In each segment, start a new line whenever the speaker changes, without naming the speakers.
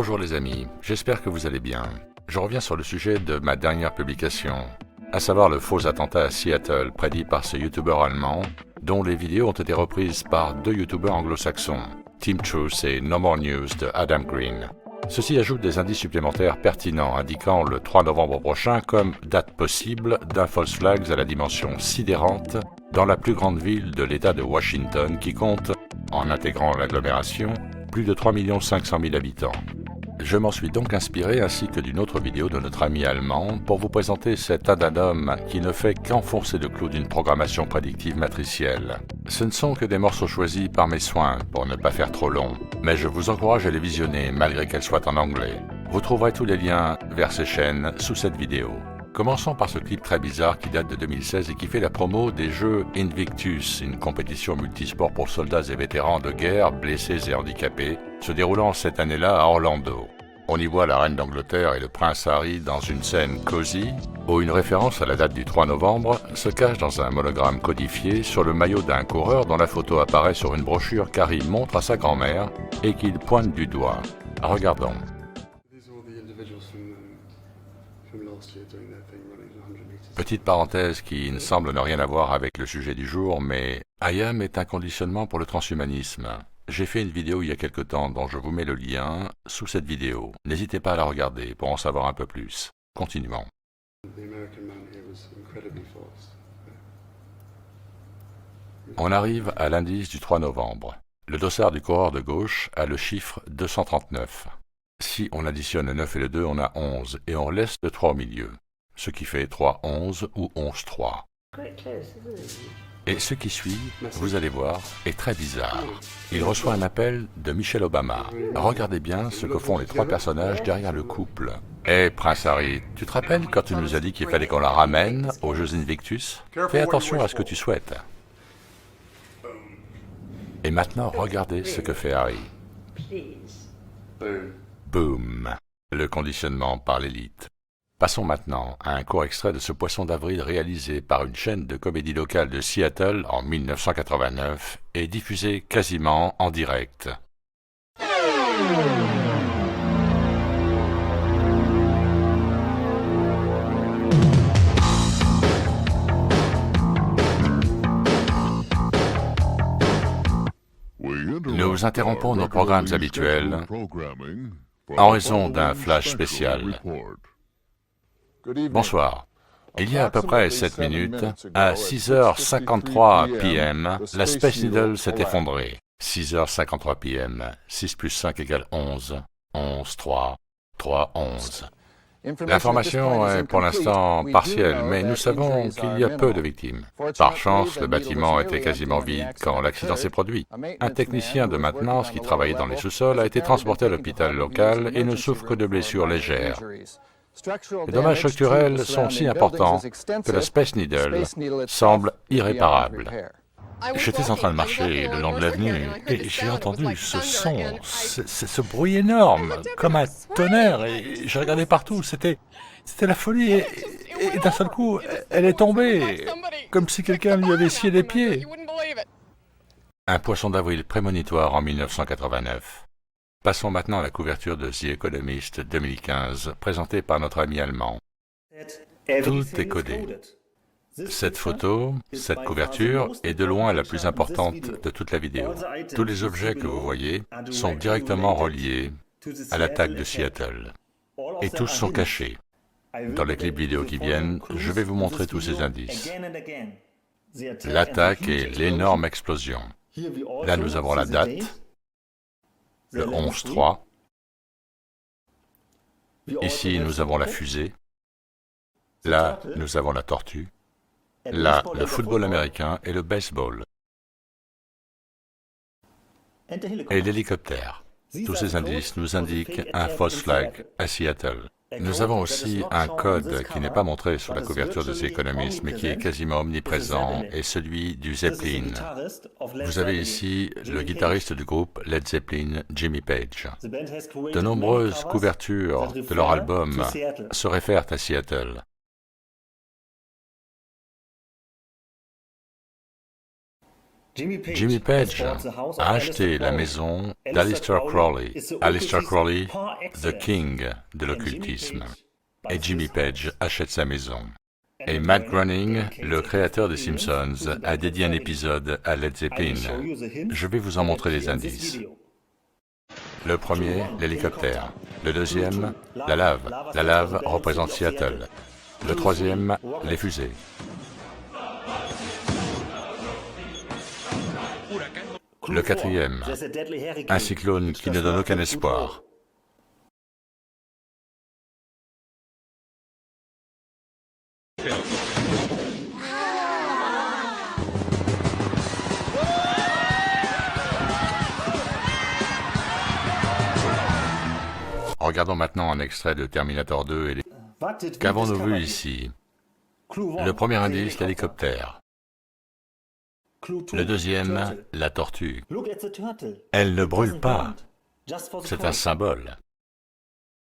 Bonjour les amis, j'espère que vous allez bien. Je reviens sur le sujet de ma dernière publication, à savoir le faux attentat à Seattle prédit par ce youtubeur allemand, dont les vidéos ont été reprises par deux youtubeurs anglo-saxons, Team Truth et No More News de Adam Green. Ceci ajoute des indices supplémentaires pertinents indiquant le 3 novembre prochain comme date possible d'un false flag à la dimension sidérante dans la plus grande ville de l'État de Washington qui compte, en intégrant l'agglomération, plus de 3 500 000 habitants. Je m'en suis donc inspiré ainsi que d'une autre vidéo de notre ami allemand pour vous présenter cet addendum qui ne fait qu'enfoncer le clou d'une programmation prédictive matricielle. Ce ne sont que des morceaux choisis par mes soins pour ne pas faire trop long, mais je vous encourage à les visionner malgré qu'elles soient en anglais. Vous trouverez tous les liens vers ces chaînes sous cette vidéo. Commençons par ce clip très bizarre qui date de 2016 et qui fait la promo des jeux Invictus, une compétition multisport pour soldats et vétérans de guerre, blessés et handicapés, se déroulant cette année-là à Orlando. On y voit la reine d'Angleterre et le prince Harry dans une scène cosy, où une référence à la date du 3 novembre se cache dans un monogramme codifié sur le maillot d'un coureur dont la photo apparaît sur une brochure qu'Harry montre à sa grand-mère et qu'il pointe du doigt. Regardons. Petite parenthèse qui ne semble ne rien avoir avec le sujet du jour, mais IAM est un conditionnement pour le transhumanisme. J'ai fait une vidéo il y a quelque temps dont je vous mets le lien sous cette vidéo. N'hésitez pas à la regarder pour en savoir un peu plus. Continuons. On arrive à l'indice du 3 novembre. Le dossard du coureur de gauche a le chiffre 239. Si on additionne le 9 et le 2, on a 11, et on laisse le 3 au milieu, ce qui fait 3-11 ou 11-3. Et ce qui suit, vous allez voir, est très bizarre. Il reçoit un appel de Michelle Obama. Regardez bien ce que font les trois personnages derrière le couple. Hé, Prince Harry, tu te rappelles quand tu nous as dit qu'il fallait qu'on la ramène aux Jeux Invictus? Fais attention à ce que tu souhaites. Et maintenant, regardez ce que fait Harry. Boom. Le conditionnement par l'élite. Passons maintenant à un court extrait de ce poisson d'avril réalisé par une chaîne de comédie locale de Seattle en 1989 et diffusé quasiment en direct. Nous interrompons nos programmes habituels en raison d'un flash spécial. Bonsoir. Il y a à peu près 7 minutes, à 6h53 p.m., la Space Needle s'est effondrée. 6h53 p.m., 6 plus 5 égale 11, 11, 3, 3, 11. L'information est pour l'instant partielle, mais nous savons qu'il y a peu de victimes. Par chance, le bâtiment était quasiment vide quand l'accident s'est produit. Un technicien de maintenance qui travaillait dans les sous-sols a été transporté à l'hôpital local et ne souffre que de blessures légères. Les dommages structurels sont si importants que la Space Needle semble irréparable. J'étais en train de marcher le long de l'avenue et j'ai entendu ce son, ce bruit énorme, comme un tonnerre, et j'ai regardé partout, c'était la folie, et d'un seul coup, elle est tombée, comme si quelqu'un lui avait scié les pieds. Un poisson d'avril prémonitoire en 1989. Passons maintenant à la couverture de The Economist 2015, présentée par notre ami allemand. Tout est codé. Cette photo, cette couverture, est de loin la plus importante de toute la vidéo. Tous les objets que vous voyez sont directement reliés à l'attaque de Seattle. Et tous sont cachés. Dans les clips vidéo qui viennent, je vais vous montrer tous ces indices. L'attaque et l'énorme explosion. Là, nous avons la date. Le 11-3. Ici, nous avons la fusée. Là, nous avons la tortue. Là, le football américain et le baseball. Et l'hélicoptère. Tous ces indices nous indiquent un false flag à Seattle. Nous avons aussi un code qui n'est pas montré sur la couverture de The Economist, mais qui est quasiment omniprésent, et celui du Zeppelin. Vous avez ici le guitariste du groupe Led Zeppelin, Jimmy Page. De nombreuses couvertures de leur album se réfèrent à Seattle.
Jimmy Page a acheté la maison d'Aleister Crowley. Aleister Crowley, the king de l'occultisme. Et Jimmy Page achète sa maison. Et Matt Groening, le créateur des Simpsons, a dédié un épisode à Led Zeppelin. Je vais vous en montrer des indices. Le premier, l'hélicoptère. Le deuxième, la lave. La lave représente Seattle. Le troisième, les fusées. Le quatrième, un cyclone qui ne donne aucun espoir. Regardons maintenant un extrait de Terminator 2 et les... Qu'avons-nous vu ici? Le premier indice, l'hélicoptère. Le deuxième, la tortue. Elle ne brûle pas. C'est un symbole.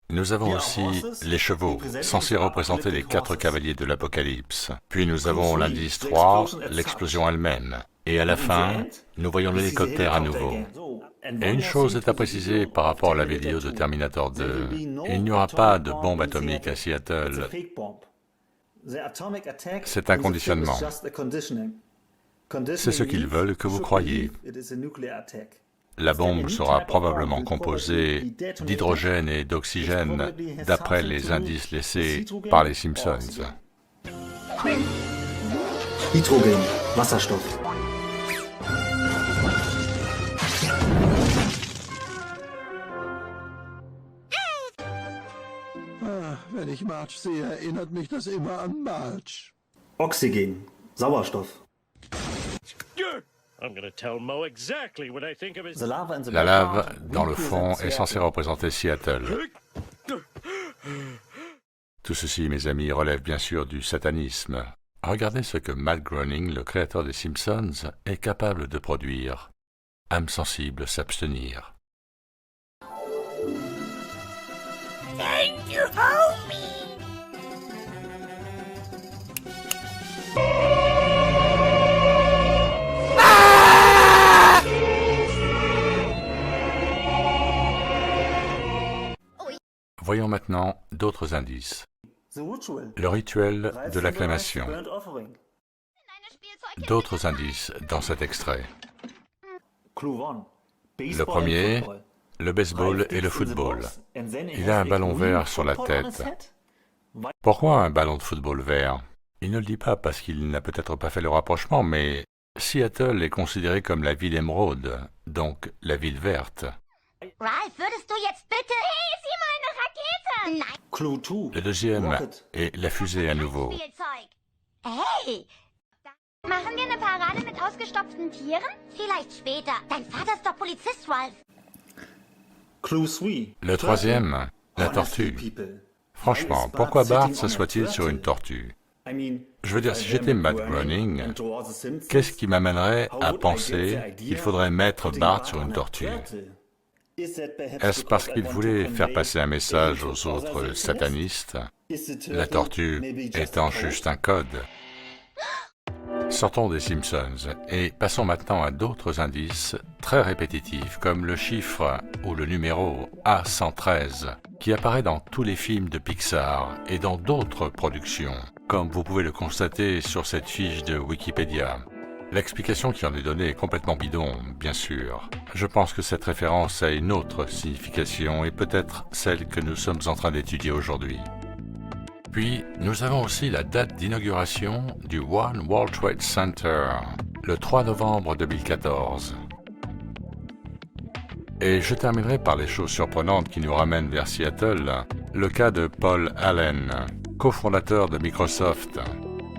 Nous avons aussi les chevaux, censés représenter les 4 cavaliers de l'Apocalypse. Puis nous avons l'indice 3, l'explosion elle-même. Et à la fin, nous voyons l'hélicoptère à nouveau. Et une chose est à préciser par rapport à la vidéo de Terminator 2. Il n'y aura pas de bombe atomique à Seattle. C'est un conditionnement. C'est ce qu'ils veulent que vous croyiez. La bombe sera probablement composée d'hydrogène et d'oxygène, d'après les indices laissés par les Simpsons.
Hydrogen, Wasserstoff.
Wenn ich Marge sehe, erinnert mich das immer an Marge.
Oxygen, Sauerstoff.
La lave, dans le fond, est censée représenter Seattle.
Tout ceci, mes amis, relève bien sûr du satanisme. Regardez ce que Matt Groening, le créateur des Simpsons, est capable de produire. Âme sensible s'abstenir.
Thank you, homie!
Voyons maintenant d'autres indices. Le rituel de l'acclamation. D'autres indices dans cet extrait. Le premier, le baseball et le football. Il a un ballon vert sur la tête. Pourquoi un ballon de football vert? Il ne le dit pas parce qu'il n'a peut-être pas fait le rapprochement, mais Seattle est considérée comme la ville émeraude, donc la ville verte.
Ralph, würdest du jetzt bitte... Hey, sieh mal, eine Rakete! Nein.
Le deuxième est la fusée à nouveau.
Spielzeug. Hey! Machen wir eine Parade mit ausgestopften Tieren? Vielleicht später. Dein Vater ist doch Polizist, Ralph.
Le troisième, la tortue. Franchement, pourquoi Bart s'assoit-il sur une tortue? Je veux dire, si j'étais Matt Groening, qu'est-ce qui m'amènerait à penser qu'il faudrait mettre Bart sur une tortue? Est-ce parce qu'il voulait faire passer un message aux autres satanistes, la tortue étant juste un code? Sortons des Simpsons et passons maintenant à d'autres indices très répétitifs comme le chiffre ou le numéro A113 qui apparaît dans tous les films de Pixar et dans d'autres productions, comme vous pouvez le constater sur cette fiche de Wikipédia. L'explication qui en est donnée est complètement bidon, bien sûr. Je pense que cette référence a une autre signification et peut-être celle que nous sommes en train d'étudier aujourd'hui. Puis, nous avons aussi la date d'inauguration du One World Trade Center, le 3 novembre 2014. Et je terminerai par les choses surprenantes qui nous ramènent vers Seattle, le cas de Paul Allen, cofondateur de Microsoft.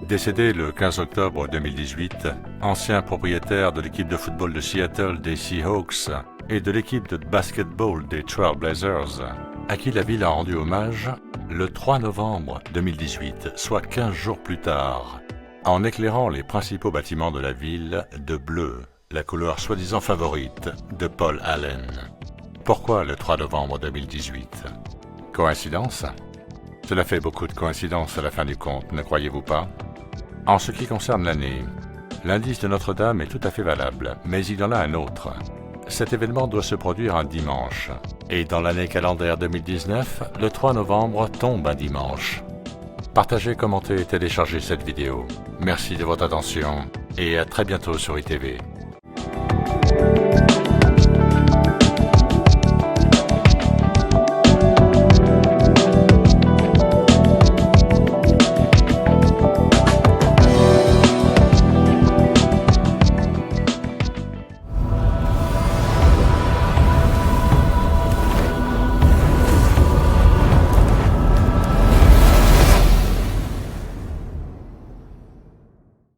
Décédé le 15 octobre 2018, ancien propriétaire de l'équipe de football de Seattle des Seahawks et de l'équipe de basketball des Trail Blazers, à qui la ville a rendu hommage le 3 novembre 2018, soit 15 jours plus tard, en éclairant les principaux bâtiments de la ville de bleu, la couleur soi-disant favorite de Paul Allen. Pourquoi le 3 novembre 2018? Coïncidence? Cela fait beaucoup de coïncidences à la fin du compte, ne croyez-vous pas? En ce qui concerne l'année, L'indice de Notre-Dame est tout à fait valable, mais il y en a un autre. Cet événement doit se produire un dimanche. Et dans l'année calendaire 2019, le 3 novembre tombe un dimanche. Partagez, commentez et téléchargez cette vidéo. Merci de votre attention et à très bientôt sur ITV.